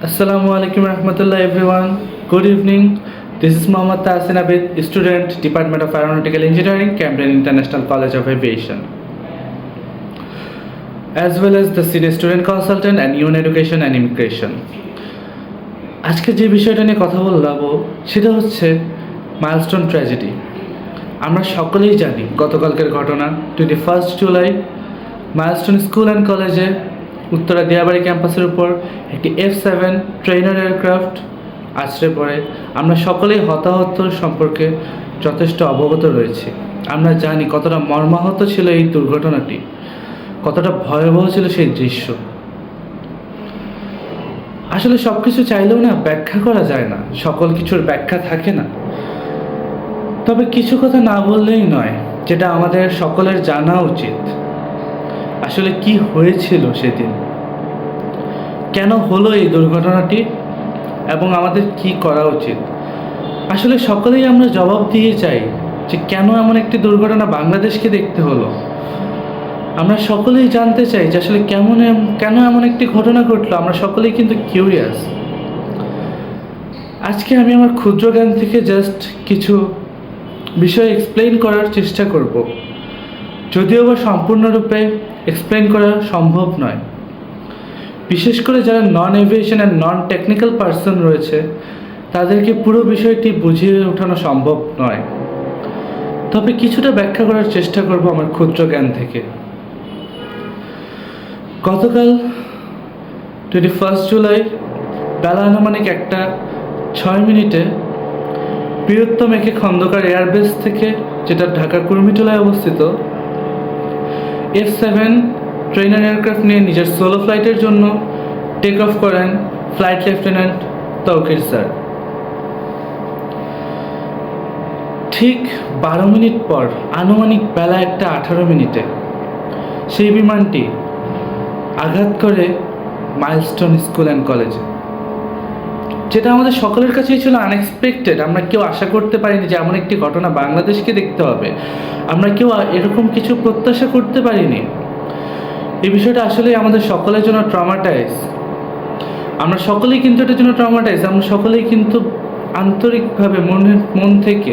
Assalamu alaikum rahmatullah everyone. Good evening. This is Mohammad Tahsin Abid, student, Department of Aeronautical Engineering, Camden International College of Aviation, as well as the senior student consultant and UN Education and Immigration. আজকে যে বিষয়টা নিয়ে কথা বলবো সেটা হচ্ছে milestone tragedy. আমরা সকলেই জানি গতকালকের ঘটনা 21 জুলাই মাইলস্টোন স্কুল অ্যান্ড কলেজে উত্তরা দিয়াবাড়ি ক্যাম্পাসের উপর একটি F-7 ট্রেনার এয়ারক্রাফট আছড়ে পড়ে। আমরা সকলেই হতাহত সম্পর্কে যথেষ্ট অবগত রয়েছি। আমরা জানি কতটা মর্মাহত ছিল এই দুর্ঘটনাটি, কতটা ভয়াবহ ছিল সেই দৃশ্য। আসলে সব কিছু চাইলেও না ব্যাখ্যা করা যায় না, সকল কিছুর ব্যাখ্যা থাকে না। তবে কিছু কথা না বললেই নয়, যেটা আমাদের সকলের জানা উচিত। আসলে কি হয়েছিল সেদিন, কেন হলো এই দুর্ঘটনাটি এবং আমাদের কি করা উচিত। আসলে সকলেই আমরা জবাব দিয়ে চাই যে কেন এমন একটি দুর্ঘটনা বাংলাদেশকে দেখতে হলো। আমরা সকলেই জানতে চাই যে আসলে কেন এমন একটি ঘটনা ঘটলো। আমরা সকলেই কিন্তু কিউরিয়াস। আজকে আমি আমার ক্ষুদ্র জ্ঞান থেকে জাস্ট কিছু বিষয় এক্সপ্লেইন করার চেষ্টা করব, যদিও বা সম্পূর্ণরূপে এক্সপ্লেইন করা সম্ভব নয়। বিশেষ করে যারা non aviation and non technical person রয়েছে, তাদেরকে পুরো বিষয়টি বুঝিয়ে ওঠানো সম্ভব নয়। তবে কিছুটা ব্যাখ্যা করার চেষ্টা করব আমার ক্ষুদ্র জ্ঞান থেকে। গতকাল 21 জুলাই বেলা আনুমানিক 1:06 বৃহত্তম একে খন্দকার এয়ারবেস থেকে, যেটা ঢাকার কুর্মিটোলায় অবস্থিত, F-7 ট্রেনার এয়ারক্রাফট নিয়ে নিজের সোলো ফ্লাইটের জন্য টেক অফ করেন ফ্লাইট লেফটেন্যান্ট তৌকির স্যার। ঠিক 12 মিনিট পর আনুমানিক বেলা 1:18 সেই বিমানটি আঘাত করে মাইলস্টোন স্কুল অ্যান্ড কলেজে, যেটা আমাদের সকলের কাছেই ছিল আনএক্সপেক্টেড। আমরা কেউ আশা করতে পারিনি যে এমন একটি ঘটনা বাংলাদেশকে দেখতে হবে। আমরা কেউ এরকম কিছু প্রত্যাশা করতে পারিনি। এই বিষয়টা আসলে আমাদের সকলের জন্য ট্রমাটাইজ। আমরা সকলেই কিন্তু এটার জন্য ট্রমাটাইজ। আমরা সকলেই কিন্তু আন্তরিকভাবে মন থেকে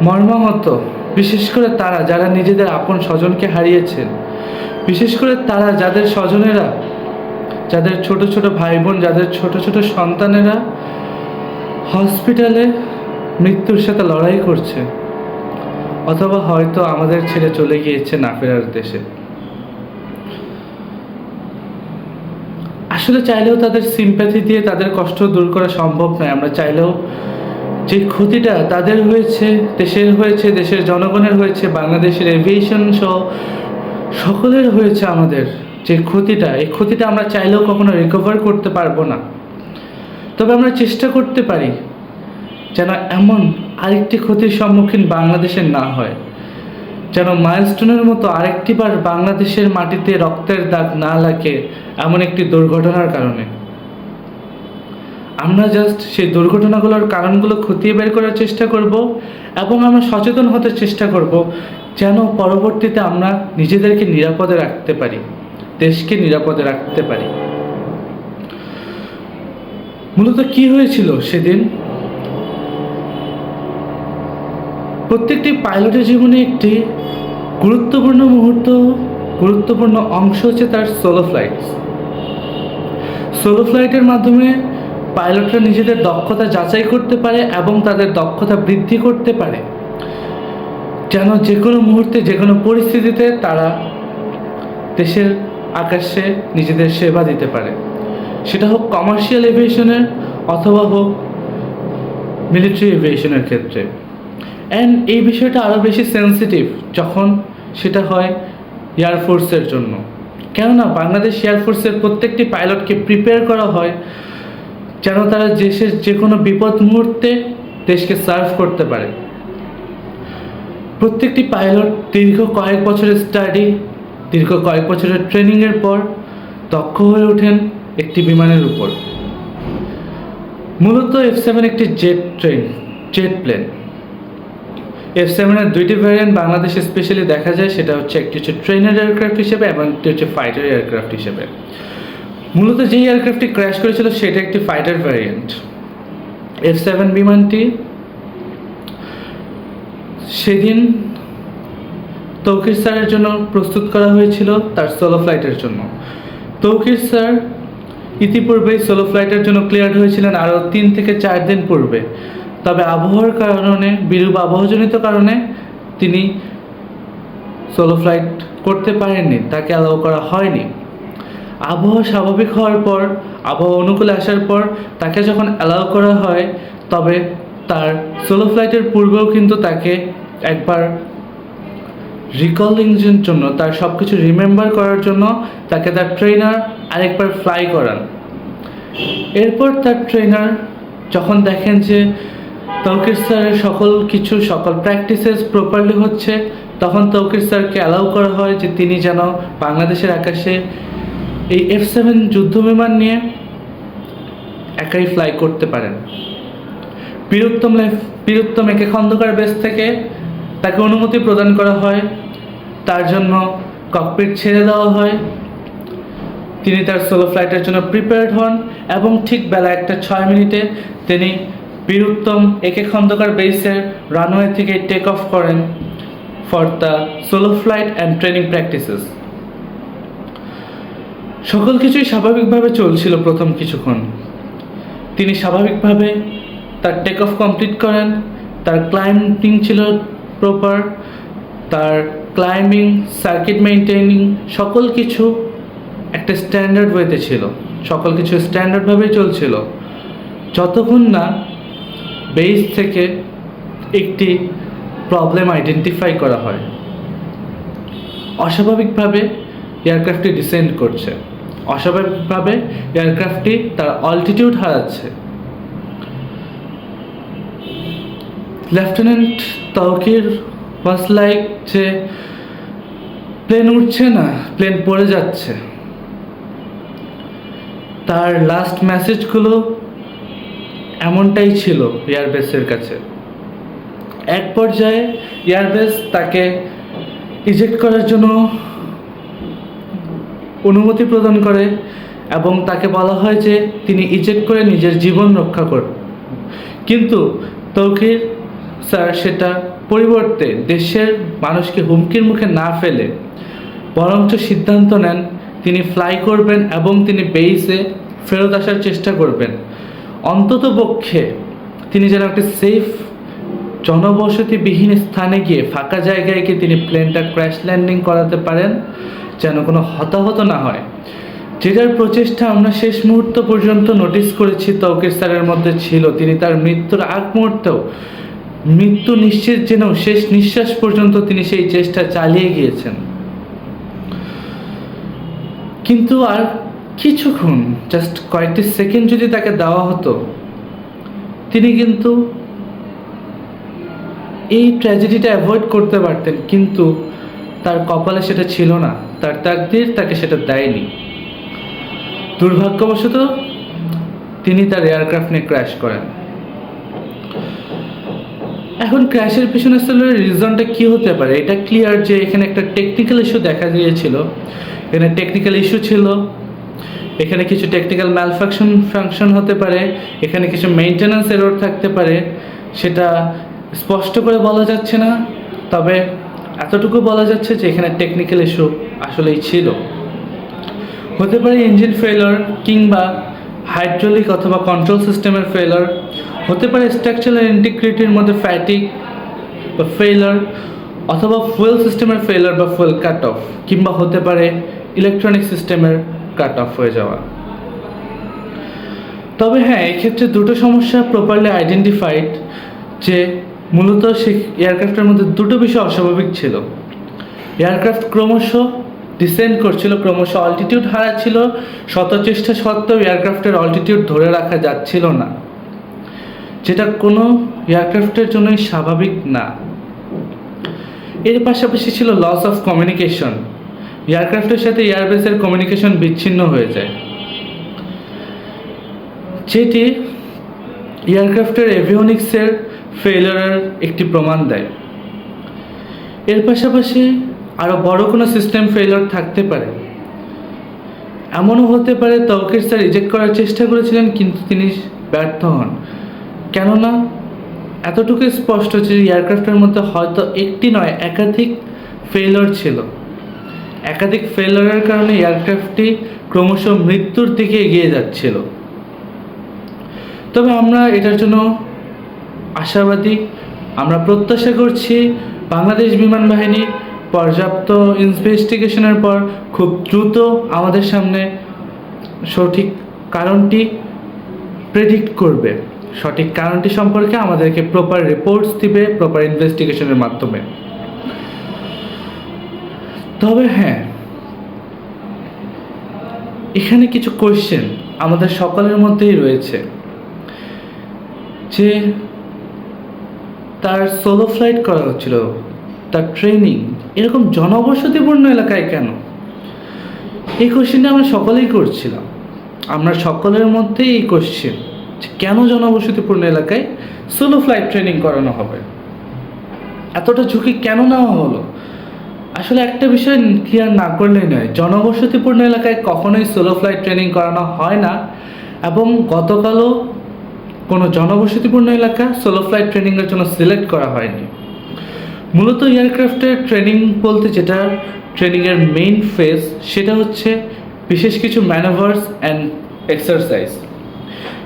মর্মাহত। বিশেষ করে তারা যারা নিজেদের আপন স্বজনকে হারিয়েছেন, বিশেষ করে তারা যাদের স্বজনেরা, যাদের ছোট ছোট ভাই বোন, যাদের ছোট ছোট সন্তানেরা হসপিটালে মৃত্যুর সাথে লড়াই করছে, অথবা হয়তো আমাদের ছেড়ে চলে গিয়েছে না ফেরার দেশে। আসলে চাইলেও তাদের সিম্প্যাথি দিয়ে তাদের কষ্ট দূর করা সম্ভব নয়। আমরা চাইলেও যে ক্ষতিটা তাদের হয়েছে, দেশের হয়েছে, দেশের জনগণের হয়েছে, বাংলাদেশের এভিয়েশন সহ সকলের হয়েছে, আমাদের যে ক্ষতিটা, এই ক্ষতিটা আমরা চাইলেও কখনো রিকভার করতে পারবো না। তবে আমরা চেষ্টা করতে পারি যেন এমন আরেকটি ক্ষতির সম্মুখীন বাংলাদেশের না হয়, যেন মাইলস্টোনের মতো আরেকটিবার বাংলাদেশের মাটিতে রক্তের দাগ না লাগে এমন একটি দুর্ঘটনার কারণে। আমরা জাস্ট সেই দুর্ঘটনাগুলোর কারণগুলো খতিয়ে বের করার চেষ্টা করব এবং আমরা সচেতন হতে চেষ্টা করব, যেন পরবর্তীতে আমরা নিজেদেরকে নিরাপদে রাখতে পারি, দেশকে নিরাপদে রাখতে পারি। মূলত কি হয়েছিল সেদিন? প্রত্যেকটি পাইলটের জীবনে একটি গুরুত্বপূর্ণ মুহূর্ত, গুরুত্বপূর্ণ অংশ হচ্ছে তার সোলো ফ্লাইট। সোলো ফ্লাইটের মাধ্যমে পাইলটরা নিজেদের দক্ষতা যাচাই করতে পারে এবং তাদের দক্ষতা বৃদ্ধি করতে পারে, যেন যে কোনো মুহূর্তে, যে কোনো পরিস্থিতিতে তারা দেশের আকাশে নিজেদের সেবা দিতে পারে। সেটা হোক কমার্শিয়াল এভিয়েশনের অথবা হোক মিলিটারি এভিয়েশনের ক্ষেত্রে। অ্যান্ড এই বিষয়টা আরও বেশি সেন্সিটিভ যখন সেটা হয় এয়ারফোর্সের জন্য। কেননা বাংলাদেশ এয়ারফোর্সের প্রত্যেকটি পাইলটকে প্রিপেয়ার করা হয় যেন তারা দেশের যে কোনো বিপদ মুহূর্তে দেশকে সার্ভ করতে পারে। প্রত্যেকটি পাইলট দীর্ঘ কয়েক বছরের স্টাডি, দীর্ঘ কয়েক বছরের ট্রেনিংয়ের পর দক্ষ হয়ে ওঠেন একটি বিমানের উপর। মূলত F-7 একটি জেট প্লেন। F-7-এর দুইটি ভ্যারিয়েন্ট বাংলাদেশে স্পেশালি দেখা যায়। সেটা হচ্ছে একটি হচ্ছে ট্রেনার এয়ারক্রাফট হিসেবে এবং একটি হচ্ছে ফাইটার এয়ারক্রাফট হিসেবে। মূলত যে এয়ারক্রাফটটি ক্র্যাশ করেছিল সেটা একটি ফাইটার ভ্যারিয়েন্ট। F-7 বিমানটি সেদিন তৌকির স্যারের জন্য প্রস্তুত করা হয়েছিল তার সোলো ফ্লাইটের জন্য। তৌকির স্যার ইতিপূর্বেই সোলো ফ্লাইটের জন্য ক্লিয়ার হয়েছিলেন আরও 3 থেকে 4 দিন পূর্বে, তবে আবহাওয়ার কারণে, বিরূপ আবহাওয়াজনিত কারণে তিনি সোলো ফ্লাইট করতে পারেননি, তাকে অ্যালাউ করা হয়নি। আবহাওয়া স্বাভাবিক হওয়ার পর, আবহাওয়া অনুকূলে আসার পর তাকে যখন অ্যালাউ করা হয়, তবে তার সোলো ফ্লাইটের পূর্বেও কিন্তু তাকে একবার রিকলিংয়ের জন্য, তার সব কিছু রিমেম্বার করার জন্য তাকে তার ট্রেনার আরেকবার ফ্লাই করান। এরপর তার ট্রেনার যখন দেখেন যে তৌকির স্যারের সকল প্র্যাকটিসেস প্রপারলি হচ্ছে, তখন তৌকির স্যারকে অ্যালাউ করা হয় যে তিনি যেন বাংলাদেশের আকাশে এই F-7 যুদ্ধ বিমান নিয়ে একাই ফ্লাই করতে পারেন। বীরুত্তম একে খন্দকার বেস থেকে তাকে অনুমতি প্রদান করা হয়, তার জন্য ককপিট ছেড়ে দেওয়া হয়, তিনি তার সোলো ফ্লাইটের জন্য প্রিপেয়ার্ড হন এবং ঠিক বেলা 1:06 তিনি বীরুত্তম একে খন্দকার বেসের রানওয়ে থেকে টেক অফ করেন for the solo flight and training practices. সকল কিছুই স্বাভাবিকভাবে চলছিল প্রথম কিছুক্ষণ। তিনি স্বাভাবিকভাবে তার টেক অফ কমপ্লিট করেন, তার ক্লাইম্বিং ছিল প্রপার, তার ক্লাইম্বিং, সার্কিট মেইনটেইনিং সকল কিছু একটা স্ট্যান্ডার্ড ওয়েতে ছিল, সকল কিছু স্ট্যান্ডার্ডভাবেই চলছিল, যতক্ষণ না বেস থেকে একটি প্রবলেম আইডেন্টিফাই করা হয়। অস্বাভাবিকভাবে এয়ারক্রাফটটি ডিসেন্ড করছে, অস্বাভাবিকভাবে এয়ারক্রাফটটি তার অল্টিটিউড হারাচ্ছে। লেফটেন্যান্ট তৌকির ওয়াজ লাইক যে প্লেন উঠছে না, প্লেন পড়ে যাচ্ছে। তার লাস্ট মেসেজগুলো এমনটাই ছিল এয়ারবেসের কাছে। এক পর্যায়ে এয়ারবেস তাকে ইজেক্ট করার জন্য অনুমতি প্রদান করে এবং তাকে বলা হয় যে তিনি ইজেক্ট করে নিজের জীবন রক্ষা করবেন, কিন্তু তৌকির স্যার সেটা পরিবর্তে দেশের মানুষকে হুমকির মুখে না ফেলে বরঞ্চ সিদ্ধান্ত নেন তিনি ফ্লাই করবেন এবং তিনি বেইসে ফেরত আসার চেষ্টা করবেন। অন্ততপক্ষে তিনি যেন একটি সেফ জনবসতিবিহীন স্থানে গিয়ে, ফাঁকা জায়গায় গিয়ে তিনি প্লেনটা ক্র্যাশ ল্যান্ডিং করাতে পারেন, যেন কোনো হতাহত না হয়। যেটার প্রচেষ্টা আমরা শেষ মুহূর্ত পর্যন্ত নোটিস করেছি তৌকির স্যারের মধ্যে ছিল। তিনি তার মৃত্যুর আগ মুহূর্তেও, মৃত্যু নিশ্চিত জেনেও শেষ নিঃশ্বাস পর্যন্ত তিনি সেই চেষ্টা চালিয়ে গিয়েছেন। কিন্তু আর কিছুক্ষণ, জাস্ট কয়েকটি সেকেন্ড যদি তাকে দেওয়া হতো, তিনি কিন্তু এই ট্র্যাজেডিটা অ্যাভয়েড করতে পারতেন, কিন্তু তার কপালে সেটা ছিল না, তার তাকদীর তাকে সেটা দেয়নি। দুর্ভাগ্যবশত তিনি তার এয়ারক্রাফট নিয়ে ক্র্যাশ করেন। এখন ক্র্যাশের পিছনে আসলে রিজনটা কী হতে পারে? এটা ক্লিয়ার যে এখানে একটা টেকনিক্যাল ইস্যু দেখা দিয়েছিল, এখানে টেকনিক্যাল ইস্যু ছিল, এখানে কিছু টেকনিক্যাল ম্যালফাংশন হতে পারে, এখানে কিছু মেইনটেন্যান্স এরর থাকতে পারে, সেটা স্পষ্ট করে বলা যাচ্ছে না, তবে এতটুকু বলা যাচ্ছে যে এখানে টেকনিক্যাল ইস্যু আসলেই ছিল। হতে পারে ইঞ্জিন ফেলার, কিংবা হাইড্রোলিক অথবা কন্ট্রোল সিস্টেমের ফেলার, হতে পারে স্ট্রাকচারাল ইন্টিগ্রিটির মধ্যে ফ্যাটিক বা ফেলার, অথবা ফুয়েল সিস্টেমের ফেলার বা ফুয়েল কাট অফ, কিংবা হতে পারে ইলেকট্রনিক সিস্টেমের কাট অফ হয়ে যাওয়া। তবে হ্যাঁ, এক্ষেত্রে দুটো সমস্যা প্রপারলি আইডেন্টিফাইড, যে মূলত সে এয়ারক্রাফটের মধ্যে দুটো বিষয় অস্বাভাবিক ছিল। এয়ারক্রাফট ক্রমশ ডিসেন্ড করছিল, ক্রমশ অল্টিটিউড হারাচ্ছিল, শত চেষ্টা সত্ত্বেও এয়ারক্রাফটের অল্টিটিউড ধরে রাখা যাচ্ছিল না, যেটা কোনো এয়ারক্রাফটের জন্যই স্বাভাবিক না। এর পাশাপাশি ছিল লস অফ কমিউনিকেশন, এয়ারক্রাফটের সাথে এয়ারবেসের কমিউনিকেশন বিচ্ছিন্ন হয়ে যায়, যেটি এয়ারক্রাফটের এভিওনিক্সের ফেলিয়ারের একটি প্রমাণ দেয়। এর পাশাপাশি আরও বড় কোনো সিস্টেম ফেলিয়ার থাকতে পারে। এমনও হতে পারে তৌকির স্যার রিজেক্ট করার চেষ্টা করেছিলেন, কিন্তু তিনি ব্যর্থ হন। কেননা এতটুকু স্পষ্ট যে এয়ারক্রাফটের মধ্যে হয়তো একটি নয় একাধিক ফেইলিওর ছিল। একাধিক ফেইলিওরের কারণে এয়ারক্রাফটটি ক্রমশ মৃত্যুর দিকে এগিয়ে যাচ্ছিল। তবে আমরা এটার জন্য আশাবাদী। আমরা প্রত্যাশা করছি বাংলাদেশ বিমান বাহিনী পর্যাপ্ত ইনভেস্টিগেশনের পর খুব দ্রুত আমাদের সামনে সঠিক কারণটি প্রেডিক্ট করবে, সঠিক কারণটি সম্পর্কে আমাদেরকে প্রপার রিপোর্টস দিবে প্রপার ইনভেস্টিগেশনের মাধ্যমে। তবে হ্যাঁ, এখানে কিছু কোয়েশ্চেন আমাদের সকলের মধ্যেই রয়েছে যে তার সোলো ফ্লাইট করা হচ্ছিল, তার ট্রেনিং এরকম জনবসতিপূর্ণ এলাকায় কেন? এই কোশ্চেনটা আমরা সকলেই করছিলাম। আমরা সকলের মধ্যেই এই কোশ্চেন যে কেন জনবসতিপূর্ণ এলাকায় সোলো ফ্লাইট ট্রেনিং করানো হবে, এতটা ঝুঁকি কেন নেওয়া হলো? আসলে একটা বিষয় ক্লিয়ার না করলেই নয়, জনবসতিপূর্ণ এলাকায় কখনোই সোলো ফ্লাইট ট্রেনিং করানো হয় না, এবং গতকালও কোনো জনবসতিপূর্ণ এলাকা সোলো ফ্লাইট ট্রেনিংয়ের জন্য সিলেক্ট করা হয়নি। মূলত এয়ারক্রাফটের ট্রেনিং বলতে যেটা ট্রেনিংয়ের মেইন ফেজ, সেটা হচ্ছে বিশেষ কিছু ম্যানোভার্স অ্যান্ড এক্সারসাইজ,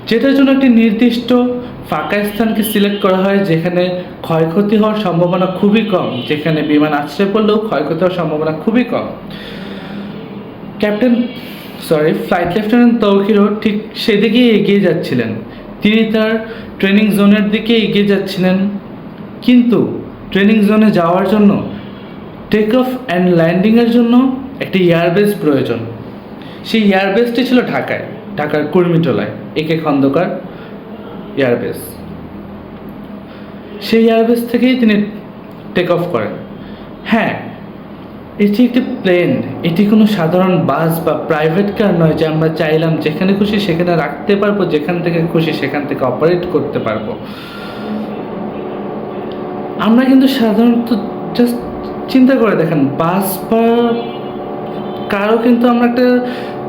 যেটার জন্য একটি নির্দিষ্ট ফাঁকা স্থানকে সিলেক্ট করা হয় যেখানে ক্ষয়ক্ষতি হওয়ার সম্ভাবনা খুবই কম, যেখানে বিমান আছড়ে পড়লেও ক্ষয়ক্ষতি হওয়ার সম্ভাবনা খুবই কম। ফ্লাইট লেফটেন্যান্ট তৌকিরও ঠিক সেদিকেই এগিয়ে যাচ্ছিলেন। তিনি তার ট্রেনিং জোনের দিকে এগিয়ে যাচ্ছিলেন, কিন্তু ট্রেনিং জোনে যাওয়ার জন্য টেক অফ অ্যান্ড ল্যান্ডিংয়ের জন্য একটি এয়ারবেস প্রয়োজন। সেই এয়ারবেসটি ছিল ঢাকার কুর্মিটোলায় একে খন্দকার এয়ারবেস। সেই এয়ারবেস থেকেই তিনি টেক অফ করেন। হ্যাঁ, এটি একটি প্লেন, এটি কোনো সাধারণ বাস বা প্রাইভেট কার নয় যে আমরা চাইলাম যেখানে খুশি সেখানে রাখতে পারবো, যেখান থেকে খুশি সেখান থেকে অপারেট করতে পারবো। আমরা কিন্তু সাধারণত জাস্ট চিন্তা করে দেখেন, বাস বা কারও কিন্তু আমরা একটা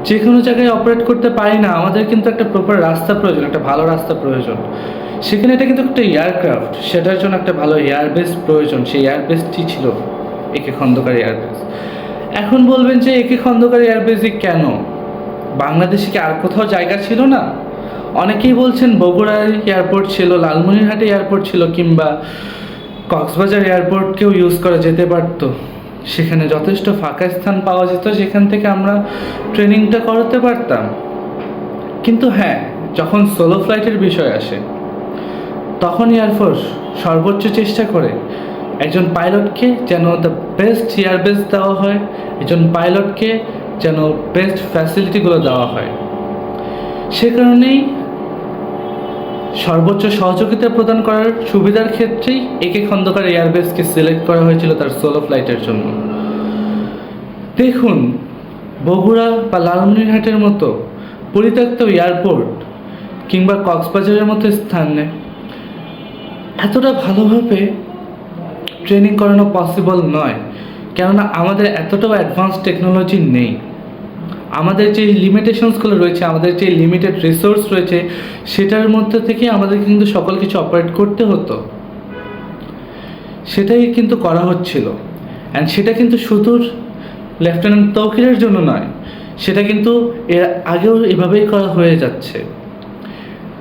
যে কোনো জায়গায় অপারেট করতে পারি না। আমাদের কিন্তু একটা প্রপার রাস্তা প্রয়োজন, একটা ভালো রাস্তা প্রয়োজন। সেখানে এটা কিন্তু একটা এয়ারক্রাফট, সেটার জন্য একটা ভালো এয়ারবেস প্রয়োজন। সেই এয়ারবেসটি ছিল একে খন্দকার এয়ারবেস। এখন বলবেন যে একে খন্দকার এয়ারবেসই কেন? বাংলাদেশে কি আর কোথাও জায়গা ছিল না? অনেকেই বলছেন বগুড়া এয়ারপোর্ট ছিল, লালমনিরহাটে এয়ারপোর্ট ছিল, কিংবা কক্সবাজার এয়ারপোর্টকেও ইউজ করা যেতে পারতো। সেখানে যথেষ্ট ফাঁকা স্থান পাওয়া যেত, সেখান থেকে আমরা ট্রেনিংটা করাতে পারতাম। কিন্তু হ্যাঁ, যখন সোলো ফ্লাইটের বিষয় আসে তখন এয়ারফোর্স সর্বোচ্চ চেষ্টা করে একজন পাইলটকে যেন দ্য বেস্ট এয়ারবেস দেওয়া হয়, একজন পাইলটকে যেন বেস্ট ফ্যাসিলিটিগুলো দেওয়া হয়। সে কারণেই সর্বোচ্চ সহযোগিতা প্রদান করার সুবিধার ক্ষেত্রেই একে খন্দকার এয়ারবেসকে সিলেক্ট করা হয়েছিল তার সোলো ফ্লাইটের জন্য। দেখুন, বগুড়া বা লালমনিরহাটের মতো পরিত্যক্ত এয়ারপোর্ট কিংবা কক্সবাজারের মতো স্থানে এতটা ভালোভাবে ট্রেনিং করানো পসিবল নয়, কেননা আমাদের এতটাও অ্যাডভান্স টেকনোলজি নেই। আমাদের যে লিমিটেশনসগুলো রয়েছে, আমাদের যে লিমিটেড রিসোর্স রয়েছে, সেটার মধ্যে থেকে আমাদের কিন্তু সকল কিছু অপারেট করতে হতো। সেটাই কিন্তু করা হচ্ছিল, অ্যান্ড সেটা কিন্তু শুধু লেফটেন্যান্ট তৌকিরের জন্য নয়, সেটা কিন্তু এর আগেও এভাবেই করা হয়ে যাচ্ছে।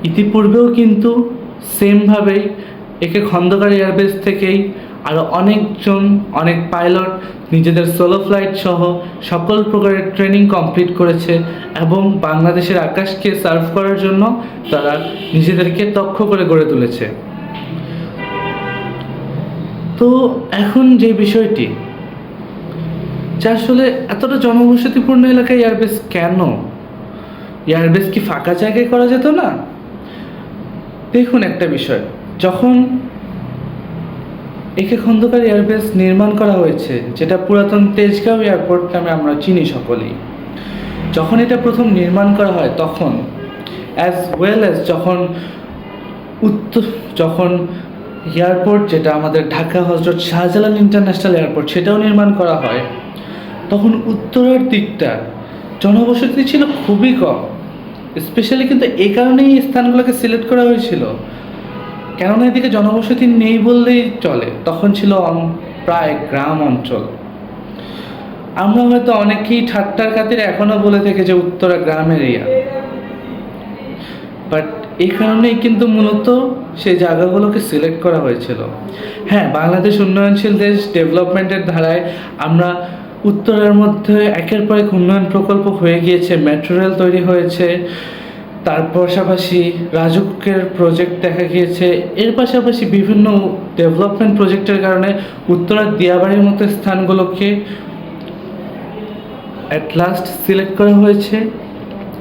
ইতিপূর্বেও কিন্তু সেমভাবেই একে খন্দকার এয়ারবেস থেকেই আরও অনেক পাইলট নিজেদের সোলো ফ্লাইট সহ সকল প্রকারের ট্রেনিং কমপ্লিট করেছে, এবং বাংলাদেশের আকাশকে সার্ভ করার জন্য তারা নিজেদেরকে দক্ষ করে গড়ে তুলেছে। তো এখন যে বিষয়টি, যা আসলে এতটা জনবসতিপূর্ণ এলাকায় এয়ারবেস কেন? এয়ারবেস কি ফাঁকা জায়গায় করা যেত না? দেখুন, একটা বিষয়, যখন একে খন্দকার এয়ারবেস নির্মাণ করা হয়েছে, যেটা পুরাতন তেজগাঁও এয়ারপোর্ট নামে আমরা চিনি সকলেই, যখন এটা প্রথম নির্মাণ করা হয় তখন অ্যাজ ওয়েল অ্যাজ যখন এয়ারপোর্ট যেটা আমাদের ঢাকা হজরত শাহজালাল ইন্টারন্যাশনাল এয়ারপোর্ট সেটাও নির্মাণ করা হয়, তখন উত্তরের দিকটা জনবসতি ছিল খুবই কম। স্পেশালি কিন্তু এই কারণেই এই স্থানগুলোকে সিলেক্ট করা হয়েছিল, কেননা এদিকে জনবসতি নেই বললেই চলে, তখন ছিল প্রায় গ্রাম অঞ্চল। আমরা হয়তো অনেকেই ঠাট্টার খাতিরে এখনো বলে থেকে যে উত্তরা গ্রাম এরিয়া, বাট এই কারণেই কিন্তু মূলত সেই জায়গাগুলোকে সিলেক্ট করা হয়েছিল। হ্যাঁ, বাংলাদেশ উন্নয়নশীল দেশ, ডেভেলপমেন্টের ধারায় আমরা উত্তরের মধ্যে একের পর এক উন্নয়ন প্রকল্প হয়ে গিয়েছে, মেট্রো রেল তৈরি হয়েছে, তার পাশাপাশি রাজুকের প্রজেক্ট দেখা গিয়েছে, এর পাশাপাশি বিভিন্ন ডেভেলপমেন্ট প্রজেক্টের কারণে উত্তরার দিয়াবাড়ির মতো স্থানগুলোকে অ্যাট লাস্ট সিলেক্ট করা হয়েছে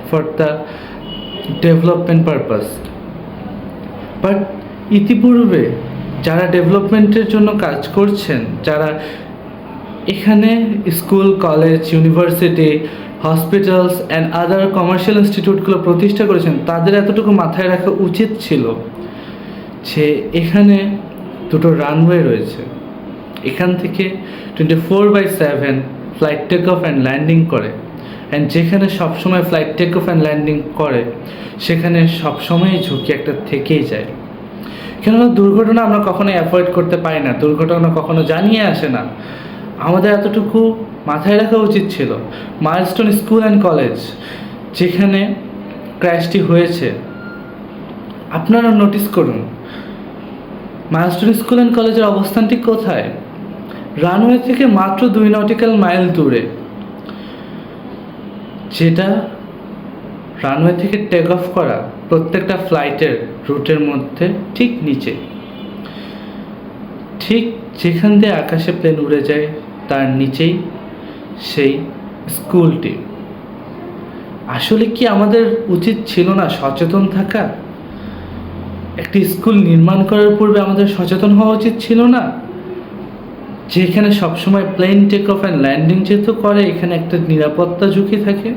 for the development purpose. But ইতিপূর্বে যারা ডেভেলপমেন্টের জন্য কাজ করছেন, যারা এখানে school, college, university, hospitals and other commercial ইনস্টিটিউটগুলো প্রতিষ্ঠা করেছেন, তাদের এতটুকু মাথায় রাখা উচিত ছিল যে এখানে দুটো রানওয়ে রয়েছে, এখান থেকে 24/7 flight take off and landing করে, অ্যান্ড যেখানে সবসময় flight take off and landing করে সেখানে সবসময়ই ঝুঁকি একটা থেকেই যায়। কেননা দুর্ঘটনা আমরা কখনোই অ্যাভয়েড করতে পারি না, দুর্ঘটনা কখনো জানিয়ে আসে না। আমাদের এতটুকু মাথায় রাখা উচিত ছিল। মাইলস্টোন স্কুল অ্যান্ড কলেজ যেখানে ক্র্যাশটি হয়েছে, আপনারা নোটিস করুন মাইলস্টোন স্কুল অ্যান্ড কলেজের অবস্থানটি কোথায়? রানওয়ে থেকে মাত্র 2 নটিক্যাল মাইল দূরে, যেটা রানওয়ে থেকে টেক অফ করা প্রত্যেকটা ফ্লাইটের রুটের মধ্যে ঠিক নিচে, ঠিক যেখান দিয়ে আকাশে প্লেন উড়ে যায় তার নিচেই সেই স্কুলটি। আসলে কি আমাদের উচিত ছিল না সচেতন থাকা? একটি স্কুল নির্মাণ করার পূর্বে আমাদের সচেতন হওয়া উচিত ছিল না যে এখানে সবসময় plane take off and landing যেহেতু করে, এখানে একটা নিরাপত্তা ঝুঁকি থাকে।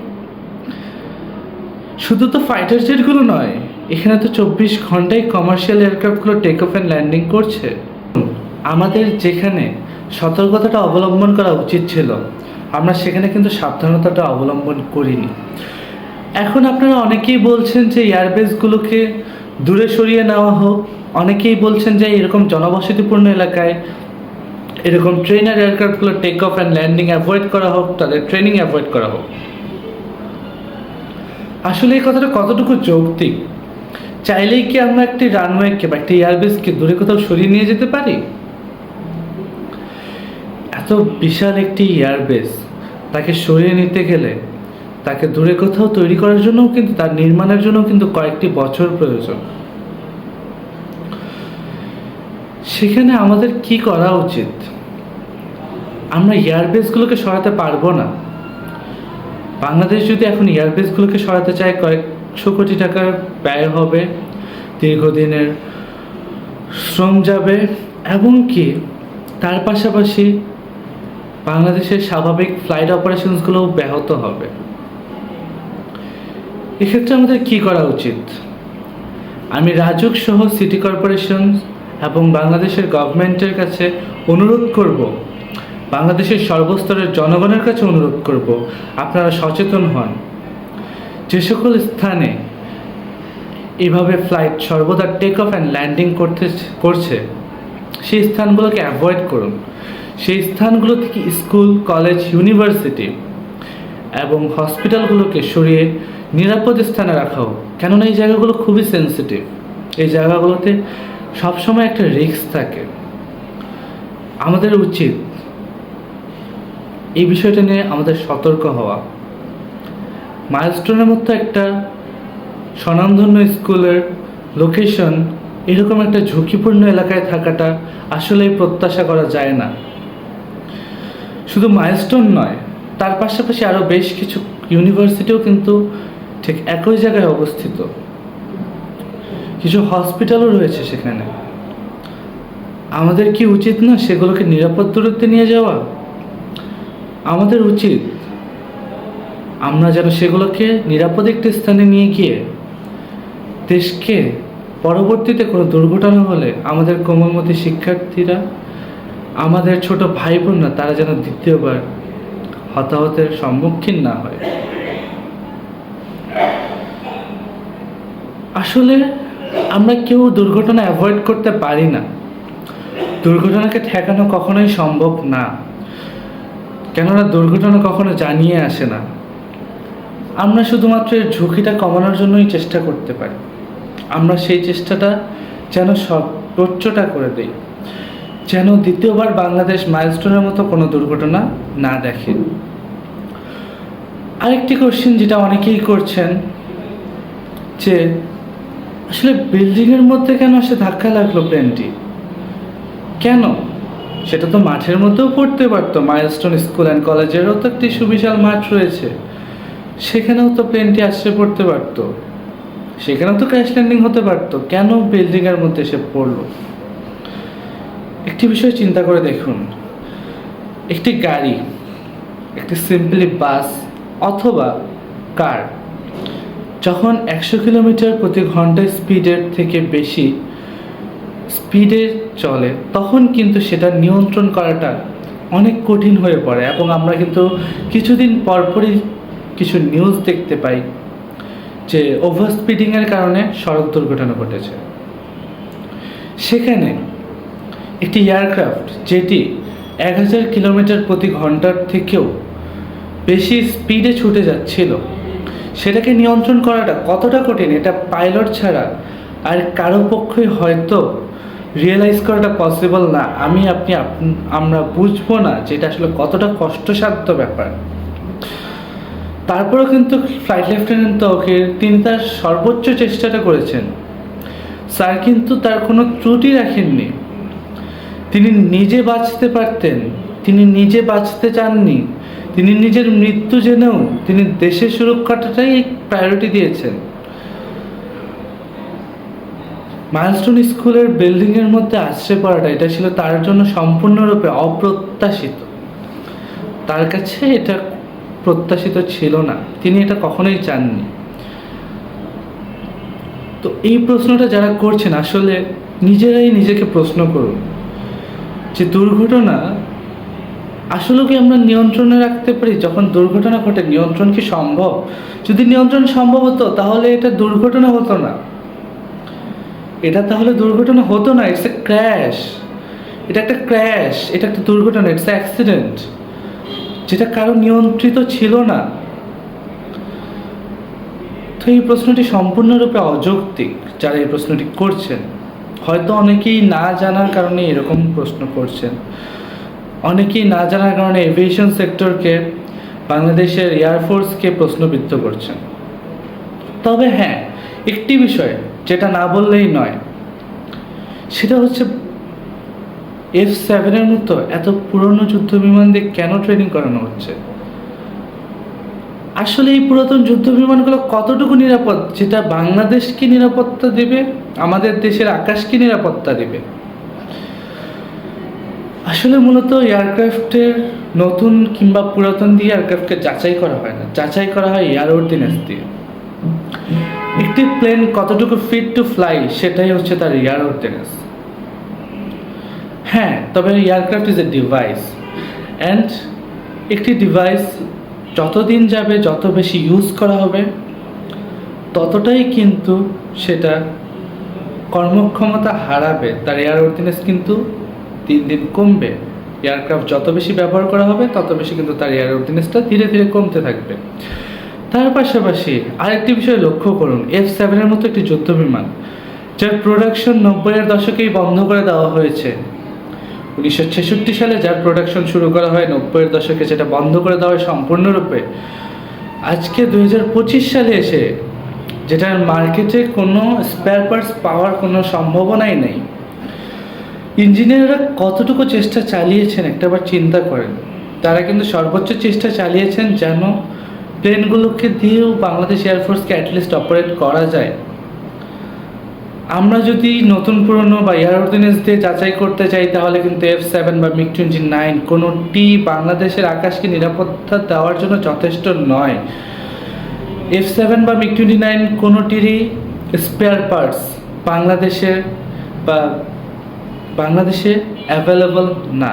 শুধু তো ফাইটার জেটগুলো নয়, এখানে তো 24 ঘন্টায় কমার্শিয়াল এয়ারক্রাফটগুলো টেক অফ অ্যান্ড ল্যান্ডিং করছে। আমাদের যেখানে সতর্কতাটা অবলম্বন করা উচিত ছিল, আমরা সেখানে কিন্তু সাবধানতাটা অবলম্বন করিনি। এখন আপনারা অনেকেই বলছেন যে এয়ারবেসগুলোকে দূরে সরিয়ে নেওয়া হোক, অনেকেই বলছেন যে এরকম জনবসতিপূর্ণ এলাকায় এরকম ট্রেনার এয়ারক্রাফটগুলো take off and landing avoid করা হোক, তাদের ট্রেনিং অ্যাভয়েড করা হোক। আসলে এই কথাটা কতটুকু যৌক্তিক? চাইলেই কি আমরা একটি রানওয়েকে বা একটি এয়ারবেসকে দূরে কোথাও সরিয়ে নিয়ে যেতে পারি? এত বিশাল একটি এয়ারবেস তাকে সরিয়ে নিতে গেলে তাকে দূরে কোথাও তৈরি করার জন্যও কিন্তু, তার নির্মাণের জন্যও কিন্তু কয়েকটি বছর প্রয়োজন। সেখানে আমাদের কি করা উচিত? আমরা এয়ারবেসগুলোকে সরাতে পারবো না। বাংলাদেশ যদি এখন এয়ারবেসগুলোকে সরাতে চায়, কয়েকশো কোটি টাকার ব্যয় হবে, দীর্ঘদিনের শ্রম যাবে, এবং কি তার পাশাপাশি বাংলাদেশের স্বাভাবিক ফ্লাইট অপারেশনসগুলোও ব্যাহত হবে। এক্ষেত্রে আমাদের কি করা উচিত? আমি রাজুক সহ সিটি কর্পোরেশন এবং বাংলাদেশের গভর্নমেন্টের কাছে অনুরোধ করব, বাংলাদেশের সর্বস্তরের জনগণের কাছে অনুরোধ করব, আপনারা সচেতন হন। যে সকল স্থানে এভাবে ফ্লাইট সর্বদা টেক অফ অ্যান্ড ল্যান্ডিং করছে সেই স্থানগুলোকে অ্যাভয়েড করুন। সেই স্থানগুলো থেকে স্কুল, কলেজ, ইউনিভার্সিটি এবং হসপিটালগুলোকে সরিয়ে নিরাপদ স্থানে রাখা হোক, কেননা এই জায়গাগুলো খুবই সেন্সিটিভ। এই জায়গাগুলোতে সবসময় একটা রিস্ক থাকে। আমাদের উচিত এই বিষয়টা নিয়ে আমাদের সতর্ক হওয়া। মাইলস্টোনের মতো একটা স্বনামধন্য স্কুলের লোকেশন এরকম একটা ঝুঁকিপূর্ণ এলাকায় থাকাটা আসলেই প্রত্যাশা করা যায় না। শুধু মাইলস্টোন নয়, তার পাশাপাশি আরও বেশ কিছু ইউনিভার্সিটিও কিন্তু ঠিক একই জায়গায় অবস্থিত। কিছু হসপিটালও রয়েছে সেখানে। আমাদের কি উচিত না সেগুলোকে নিরাপদ দূরত্বে নিয়ে যাওয়া? আমাদের উচিত আমরা যেন সেগুলোকে নিরাপদ একটি স্থানে নিয়ে গিয়ে দেশকে পরবর্তীতে কোনো দুর্ঘটনা হলে আমাদের কোমলমতি শিক্ষার্থীরা, আমাদের ছোট ভাই বোনরা, তারা যেন দ্বিতীয়বার হতাহতের সম্মুখীন না হয়। আসলে আমরা কেউ দুর্ঘটনা অ্যাভয়েড করতে পারি না, দুর্ঘটনাকে ঠেকানো কখনোই সম্ভব না, কেননা দুর্ঘটনা কখনো জানিয়ে আসে না। আমরা শুধুমাত্র এর ঝুঁকিটা কমানোর জন্যই চেষ্টা করতে পারি। আমরা সেই চেষ্টাটা যেন সর্বোচ্চটা করে দিই, যেন দ্বিতীয়বার বাংলাদেশ মাইলস্টোনের মতো কোনো দুর্ঘটনা না দেখে। আরেকটি কোশ্চেন যেটা অনেকেই করছেন, যে আসলে বিল্ডিংয়ের মধ্যে কেন সে ধাক্কা লাগলো প্লেনটি, কেন? সেটা তো মাঠের মধ্যেও পড়তে পারতো। মাইলস্টোন স্কুল অ্যান্ড কলেজেরও তো একটি সুবিশাল মাঠ রয়েছে, সেখানেও তো প্লেনটি আছড়ে পড়তে পারতো, সেখানেও তো ক্র্যাশ ল্যান্ডিং হতে পারতো। কেন বিল্ডিংয়ের মধ্যে এসে পড়লো? একটি বিষয় চিন্তা করে দেখুন, একটি গাড়ি, একটি সিম্পলি বাস অথবা কার যখন 100 কিলোমিটার প্রতি ঘন্টায় স্পিডের থেকে বেশি স্পিডে চলে, তখন কিন্তু সেটা নিয়ন্ত্রণ করাটা অনেক কঠিন হয়ে পড়ে। এবং আমরা কিন্তু কিছুদিন পরপরই কিছু নিউজ দেখতে পাই যে ওভার স্পিডিংয়ের কারণে সড়ক দুর্ঘটনা ঘটেছে। সেখানে একটি এয়ারক্রাফট যেটি 1000 কিলোমিটার প্রতি ঘন্টার থেকেও বেশি স্পিডে ছুটে যাচ্ছিল, সেটাকে নিয়ন্ত্রণ করাটা কতটা কঠিন, এটা পাইলট ছাড়া আর কারো পক্ষেই হয়তো রিয়েলাইজ করাটা পসিবল না। আমরা বুঝবো না যে এটা আসলে কতটা কষ্টসাধ্য ব্যাপার। তারপরেও কিন্তু ফ্লাইট লেফটেন্যান্ট তৌকির তিনি তার সর্বোচ্চ চেষ্টাটা করেছেন। স্যার কিন্তু তার কোনো ত্রুটি রাখেননি। তিনি নিজে বাঁচতে পারতেন, তিনি নিজে বাঁচতে চাননি, তিনি নিজের মৃত্যু জেনেও তিনি দেশের সুরক্ষাটাই প্রায়োরিটি দিয়েছেন। মাইলস্টোন স্কুলের বিল্ডিংয়ের মধ্যে আছড়ে পড়াটা এটা ছিল তার জন্য সম্পূর্ণরূপে অপ্রত্যাশিত। তার কাছে এটা প্রত্যাশিত ছিল না, তিনি এটা কখনোই চাননি। তো এই প্রশ্নটা যারা করছেন, আসলে নিজেরাই নিজেকে প্রশ্ন করুন যে দুর্ঘটনা আসলে কি আমরা নিয়ন্ত্রণে রাখতে পারি? যখন দুর্ঘটনা ঘটে নিয়ন্ত্রণ কি সম্ভব? যদি নিয়ন্ত্রণ সম্ভব হতো তাহলে এটা দুর্ঘটনা হতো না, এটা তাহলে দুর্ঘটনা হতো না। ইটস এ ক্র্যাশ, এটা একটা ক্র্যাশ, এটা একটা দুর্ঘটনা, ইটস এ অ্যাক্সিডেন্ট, যেটা কারো নিয়ন্ত্রিত ছিল না। তো এই প্রশ্নটি সম্পূর্ণরূপে অযৌক্তিক যারা এই প্রশ্নটি করছেন। হয়তো অনেকেই না জানার কারণে এরকম প্রশ্ন করছেন, অনেকেই না জানার কারণে এভিয়েশন সেক্টরকে, বাংলাদেশের এয়ারফোর্সকে প্রশ্নবিদ্ধ করছেন। তবে হ্যাঁ, একটি বিষয় যেটা না বললেই নয়, সেটা হচ্ছে F7 মতো এত পুরনো যুদ্ধ বিমান দিয়ে কেন ট্রেনিং করানো হচ্ছে? আসলে এই পুরাতন যুদ্ধ বিমানগুলো কতটুকু নিরাপদ, যেটা বাংলাদেশকে নিরাপত্তা দেবে, আমাদের দেশের আকাশকে নিরাপত্তা দেবে? আসলে মূলত এয়ারক্রাফটের নতুন কিংবা পুরাতন দিয়ে এয়ারক্রাফটকে যাচাই করা হয় না, যাচাই করা হয় এয়ারওয়ার্দিনেস দিয়ে। একটি প্লেন কতটুকু ফিট টু ফ্লাই সেটাই হচ্ছে তার এয়ারওয়ার্দিনেস। হ্যাঁ, তবে aircraft is a device, and একটি ডিভাইস যতদিন যাবে, যত বেশি ইউজ করা হবে, ততটাই কিন্তু সেটা কর্মক্ষমতা হারাবে, তার এয়ারওয়ার্দিনেস কিন্তু দিন দিন কমবে। এয়ারক্রাফট যত বেশি ব্যবহার করা হবে তত বেশি কিন্তু তার এয়ারওয়ার্দিনেসটা ধীরে ধীরে কমতে থাকবে। তার পাশাপাশি আরেকটি বিষয় লক্ষ্য করুন, F7 মতো একটি যুদ্ধ বিমান যার প্রোডাকশন 90-এর দশকেই বন্ধ করে দেওয়া হয়েছে। 1966 সালে যার প্রোডাকশন শুরু করা হয়, 90-এর দশকে যেটা বন্ধ করে দেওয়া হয় সম্পূর্ণরূপে। আজকে 2025 সালে এসে যেটার মার্কেটে কোনো স্পেয়ার পার্টস পাওয়ার কোনো সম্ভাবনাই নেই। ইঞ্জিনিয়াররা কতটুকু চেষ্টা চালিয়েছেন একটাবার চিন্তা করেন। তারা কিন্তু সর্বোচ্চ চেষ্টা চালিয়েছেন যেন প্লেনগুলোকে দিয়েও বাংলাদেশ এয়ারফোর্সকে অ্যাটলিস্ট অপারেট করা যায়। আমরা যদি নতুন পুরনো বা এয়ারওয়ার্দিনেস দিয়ে যাচাই করতে চাই, তাহলে কিন্তু F7 বা MiG-29 কোনোটি বাংলাদেশের আকাশকে নিরাপত্তা দেওয়ার জন্য যথেষ্ট নয়। F7 বা MiG-29 কোনোটিরই স্পেয়ার পার্টস বাংলাদেশে অ্যাভেলেবল না।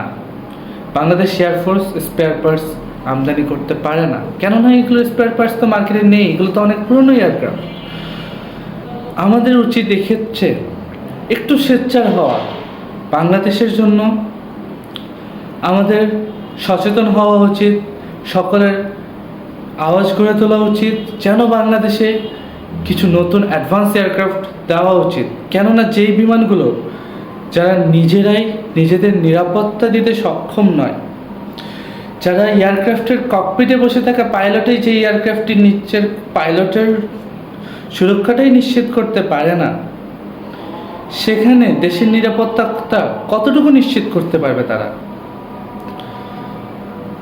বাংলাদেশ এয়ারফোর্স স্পেয়ার পার্টস আমদানি করতে পারে না, কেননা এগুলো স্পেয়ার পার্টস তো মার্কেটে নেই, এগুলো তো অনেক পুরনো এয়ারক্রাফট। আমাদের উচিত দেখেছে একটু সোচ্চার হওয়া। বাংলাদেশের জন্য আমাদের সচেতন হওয়া উচিত, সকলের আওয়াজ গড়ে তোলা উচিত, যেন বাংলাদেশে কিছু নতুন অ্যাডভান্স এয়ারক্রাফট দেওয়া উচিত। কেননা যেই বিমানগুলো যারা নিজেরাই নিজেদের নিরাপত্তা দিতে সক্ষম নয়, যারা এয়ারক্রাফটের ককপিটে বসে থাকা পাইলটেই যে এয়ারক্রাফটটি নিচ্ছে, পাইলটের সুরক্ষাটাই নিশ্চিত করতে পারে না, সেখানে দেশের নিরাপত্তা কতটুকু নিশ্চিত করতে পারবে তারা?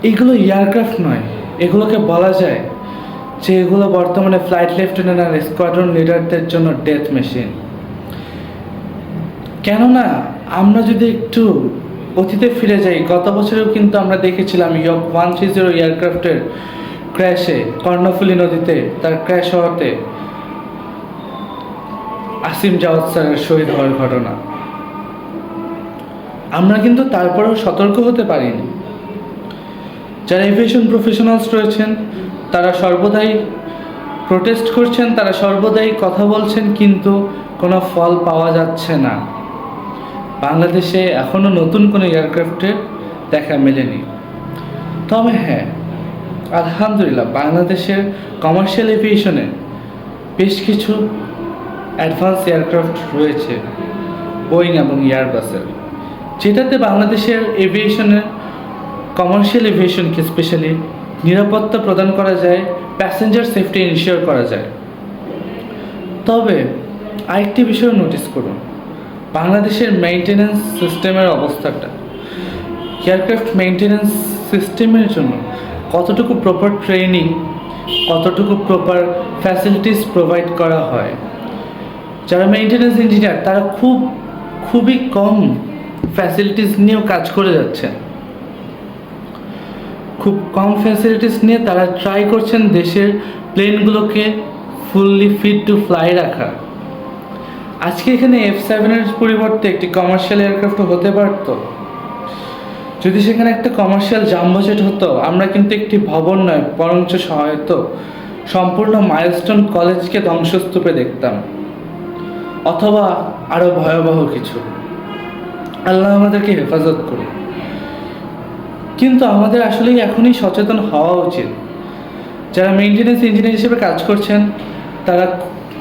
এগুলো এয়ারক্রাফট নয়, এগুলোকে বলা যায় যে এগুলো বর্তমানে ফ্লাইট লেফটেন্যান্ট আর স্কোয়াড্রন লিডারদের জন্য ডেথ মেশিন। কেননা আমরা যদি একটু অতীতে ফিরে যাই, গত বছরেও কিন্তু আমরা দেখেছিলাম ইয়ক 130 এয়ারক্রাফটের ক্র্যাশে কর্ণফুলী নদীতে তার ক্র্যাশ হওয়াতে আসিম জাওয়াদ স্যারের শহীদ হওয়ার ঘটনা। আমরা কিন্তু তারপরেও সতর্ক হতে পারিনি। যারা এভিয়েশন প্রফেশনালস রয়েছেন তারা সর্বদাই প্রোটেস্ট করছেন, তারা সর্বদাই কথা বলছেন, কিন্তু কোনো ফল পাওয়া যাচ্ছে না। বাংলাদেশে এখনও নতুন কোনো এয়ারক্রাফটের দেখা মেলেনি। তবে হ্যাঁ, আলহামদুলিল্লাহ বাংলাদেশের কমার্শিয়াল এভিয়েশনে বেশ কিছু অ্যাডভান্স এয়ারক্রাফট রয়েছে বোয়িং এবং এয়ারবাসের, যেটাতে বাংলাদেশের এভিয়েশনের কমার্শিয়াল এভিয়েশনকে স্পেশালি নিরাপত্তা প্রদান করা যায়, প্যাসেঞ্জার সেফটি ইনশিওর করা যায়। তবে আরেকটি বিষয় নোটিস করুন, বাংলাদেশের মেইনটেনেন্স সিস্টেমের অবস্থাটা। এয়ারক্রাফট মেইনটেনেন্স সিস্টেমের জন্য কতটুকু প্রপার ট্রেনিং, কতটুকু প্রপার ফ্যাসিলিটিস প্রোভাইড করা হয়। যারা মেইনটেনেন্স ইঞ্জিনিয়ার তারা খুবই কম ফ্যাসিলিটিস নিয়েও কাজ করে যাচ্ছেন, খুব কম ফ্যাসিলিটিস নিয়ে তারা ট্রাই করছেন দেশের প্লেনগুলোকে ফুললি ফিট টু ফ্লাই রাখা। আজকে এখানে F7-এর পরিবর্তে একটি কমার্শিয়াল এয়ারক্রাফট হতে পারত। যদি সেখানে একটা কমার্শিয়াল জাম্বোজেট হতো, আমরা কিন্তু একটি ভবন নয় বরঞ্চ হয়তো সম্পূর্ণ মাইলস্টোন কলেজকে ধ্বংসস্তূপে দেখতাম, অথবা আরো ভয়াবহ কিছু। আল্লাহ আমাদেরকে হেফাজত করুন। কিন্তু আমাদের আসলেই এখনই সচেতন হওয়া উচিত। যারা মেইনটেনেন্স ইঞ্জিনিয়ার হিসেবে কাজ করছেন তারা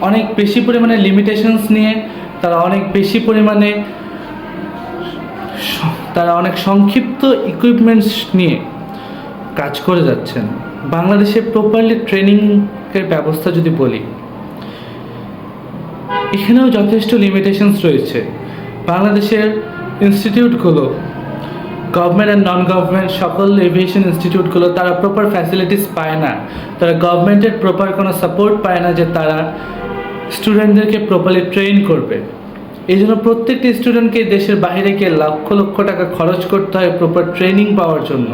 অনেক বেশি পরিমাণে লিমিটেশনস নিয়ে, তারা অনেক বেশি পরিমাণে অনেক সংক্ষিপ্ত ইকুইপমেন্টস নিয়ে কাজ করে যাচ্ছেন। বাংলাদেশে প্রপারলি ট্রেনিংয়ের ব্যবস্থা যদি বলি, এখানেও যথেষ্ট লিমিটেশনস রয়েছে। বাংলাদেশের ইনস্টিটিউটগুলো, গভর্নমেন্ট অ্যান্ড নন গভর্নমেন্ট সকল এভিয়েশন ইনস্টিটিউটগুলো তারা প্রপার ফ্যাসিলিটিস পায় না, তারা গভর্নমেন্টের প্রপার কোনো সাপোর্ট পায় না যে তারা স্টুডেন্টদেরকে প্রপারলি ট্রেন করবে। এই জন্য প্রত্যেকটি স্টুডেন্টকে দেশের বাইরে গিয়ে লক্ষ লক্ষ টাকা খরচ করতে হয় প্রপার ট্রেনিং পাওয়ার জন্য।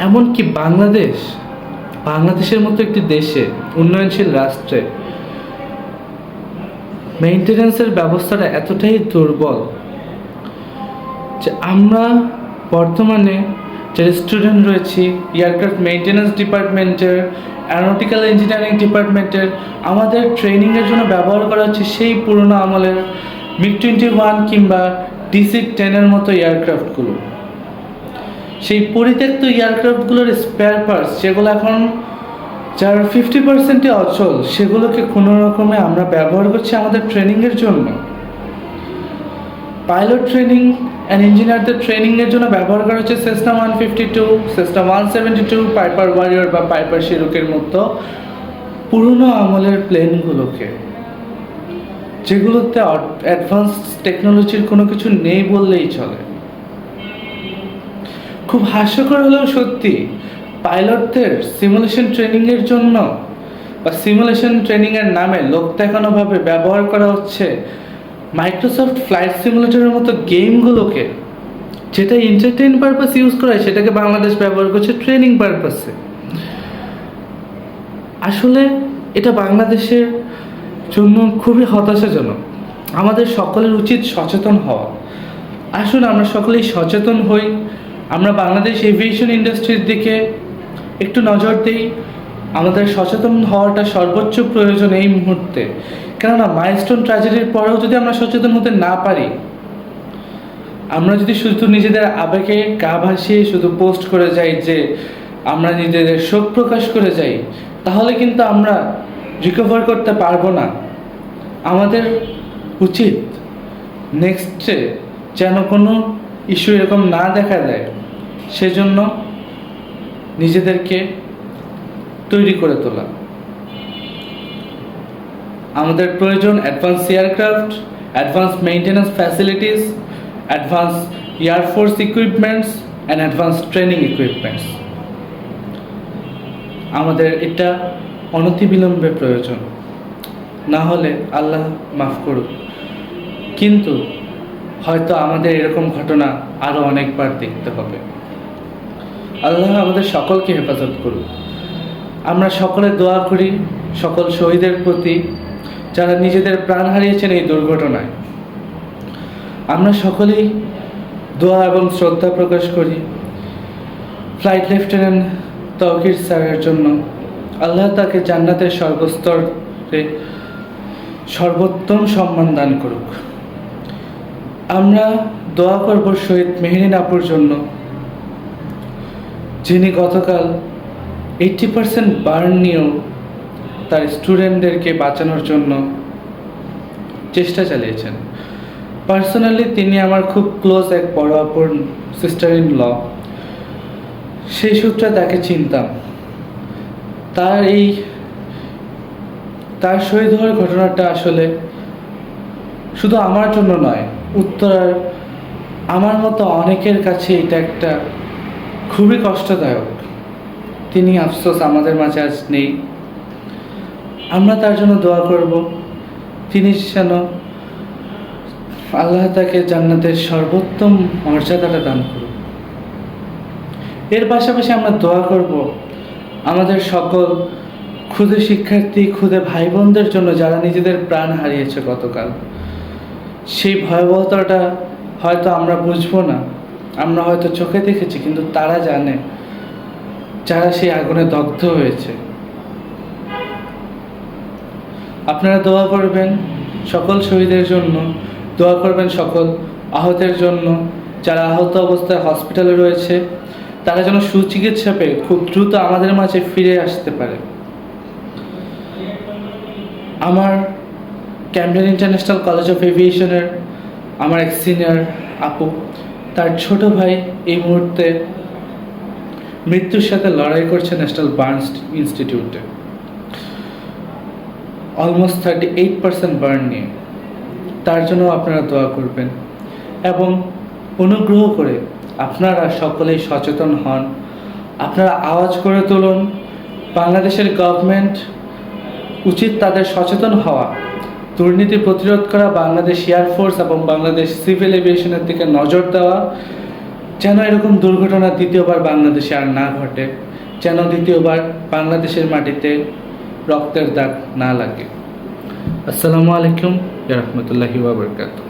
এমনকি বাংলাদেশের মতো একটি দেশে, উন্নয়নশীল রাষ্ট্রে মেইনটেনেন্সের ব্যবস্থাটা এতটাই দুর্বল যে আমরা বর্তমানে যারা স্টুডেন্ট রয়েছি এয়ারক্রাফট মেইনটেনেন্স ডিপার্টমেন্টের, অ্যারোনটিক্যাল ইঞ্জিনিয়ারিং ডিপার্টমেন্টের, আমাদের ট্রেনিংয়ের জন্য ব্যবহার করা হচ্ছে সেই পুরনো আমলের MiG-21 কিংবা DC-10-এর মতো এয়ারক্রাফটগুলো। সেই পরিত্যক্ত এয়ারক্রাফটগুলোর স্পেয়ার পার্টস যেগুলো এখন যার 50%-ই অচল, সেগুলোকে কোনো রকমে আমরা ব্যবহার করছি আমাদের ট্রেনিংয়ের জন্য। পাইলট ট্রেনিং অ্যান্ড ইঞ্জিনিয়ারদের ট্রেনিংয়ের জন্য ব্যবহার করা হচ্ছে সেসনা 152, সেসনা 172, পাইপার ওয়ারিয়র বা পাইপার শিরুকের মতো পুরনো আমলের প্লেনগুলোকে, যেগুলোতে অ্যাডভান্স টেকনোলজির কোনো কিছু নেই বললেই চলে। খুব হাস্যকর হলেও সত্যি, পাইলটদের সিমুলেশন ট্রেনিংয়ের জন্য বা সিমুলেশন ট্রেনিংয়ের নামে লোক দেখানোভাবে ব্যবহার করা হচ্ছে মাইক্রোসফট ফ্লাইট সিমুলেটরের মতো গেমগুলোকে, যেটা এন্টারটেইন পারপাস ইউজ করা হয় সেটাকে বাংলাদেশ ব্যবহার করছে ট্রেনিং পারপাসে। আসলে এটা বাংলাদেশের জন্য খুবই হতাশাজনক। আমাদের সকলের উচিত সচেতন হওয়া। আসুন আমরা সকলেই সচেতন হই, আমরা বাংলাদেশ এভিয়েশন ইন্ডাস্ট্রির দিকে একটু নজর দিই, আমাদের সচেতন হওয়াটা সর্বোচ্চ প্রয়োজন এই মুহূর্তে। কেননা মাইলস্টোন ট্র্যাজেডির পরেও যদি আমরা সচেতন হতে না পারি, আমরা যদি শুধু নিজেদের আবেগে গা ভাসিয়ে শুধু পোস্ট করে যাই, যে আমরা নিজেদের শোক প্রকাশ করে যাই, তাহলে কিন্তু আমরা রিকভার করতে পারবো না। আমাদের উচিত নেক্সটে যেন কোনো ইস্যু এরকম না দেখা দেয়, সেজন্য নিজেদেরকে তৈরি করে তোলা। আমাদের প্রয়োজন advance aircraft, advance maintenance facilities, advance air force equipments and advance training equipments. আমাদের এটা অনতিবিলম্বে প্রয়োজন, না হলে আল্লাহ মাফ করুক, কিন্তু হয়তো আমাদের এরকম ঘটনা আরও অনেকবার দেখতে হবে। আল্লাহ আমাদের সকলকে হেফাজত করুক। আমরা সকলে দোয়া করি সকল শহীদের প্রতি, যারা নিজেদের প্রাণ হারিয়েছেন এই দুর্ঘটনায়। আমরা সকলেই দোয়া এবং শ্রদ্ধা প্রকাশ করি ফ্লাইট লেফটেন্যান্ট তৌকির স্যারের জন্য। আল্লাহ তাকে জান্নাতের সর্বস্তরে সর্বোত্তম সম্মান দান করুক। আমরা দোয়া করব শহীদ মেহেরিন আপুর জন্য, যিনি গতকাল 80% বার্ন নিয়েও তার স্টুডেন্টদেরকে বাঁচানোর জন্য চেষ্টা চালিয়েছেন। পার্সোনালি তিনি আমার খুব ক্লোজ এক বড় আপুর সিস্টার ইন ল, সেই সূত্রে তাকে চিনতাম। তার শহীদ হওয়ার ঘটনাটা আসলে শুধু আমার জন্য নয়, উত্তরার আমার মতো অনেকের কাছে এটা একটা খুবই কষ্টদায়ক। তিনি আফসোস আমাদের মাঝে আজ নেই। আমরা তার জন্য দোয়া করব, তিনি যেন আল্লাহ তাকে জান্নাতের সর্বোত্তম মর্যাদাটা দান করুন। এর পাশাপাশি আমরা দোয়া করব আমাদের সকল ক্ষুদে শিক্ষার্থী, ক্ষুদে ভাই বোনদের জন্য, যারা নিজেদের প্রাণ হারিয়েছে গতকাল। সেই ভয়াবহতাটা হয়তো আমরা বুঝবো না, আমরা হয়তো চোখে দেখেছি, কিন্তু তারা জানে, যারা সেই আগুনে দগ্ধ হয়েছে। আপনারা দোয়া করবেন সকল শহীদের জন্য, দোয়া করবেন সকল আহতের জন্য, যারা আহত অবস্থায় হসপিটালে রয়েছে, তারা যেন সুচিকিৎসা পেয়ে খুব দ্রুত আমাদের মাঝে ফিরে আসতে পারে। আমার ক্যামডেন ইন্টারন্যাশনাল কলেজ অফ এভিয়েশনের আমার এক সিনিয়র আপু, তার ছোট ভাই এই মুহূর্তে মৃত্যুর সাথে লড়াই করছে ন্যাশনাল বার্নস ইনস্টিটিউটে, অলমোস্ট 38% বার্ন নিয়ে। তার জন্য আপনারা দোয়া করবেন এবং অনুগ্রহ করে আপনারা সকলেই সচেতন হন, আপনারা আওয়াজ করে তুলুন। বাংলাদেশের গভর্নমেন্ট উচিত তাদের সচেতন হওয়া, দুর্নীতি প্রতিরোধ করা, বাংলাদেশ এয়ারফোর্স এবং বাংলাদেশ সিভিল এভিয়েশনের দিকে নজর দেওয়া, যেন এরকম দুর্ঘটনা দ্বিতীয়বার বাংলাদেশে আর না ঘটে, যেন দ্বিতীয়বার বাংলাদেশের মাটিতে রক্তের দাগ না লাগে। আসসালামু আলাইকুম ওয়া রাহমাতুল্লাহি ওয়া বারাকাতুহু।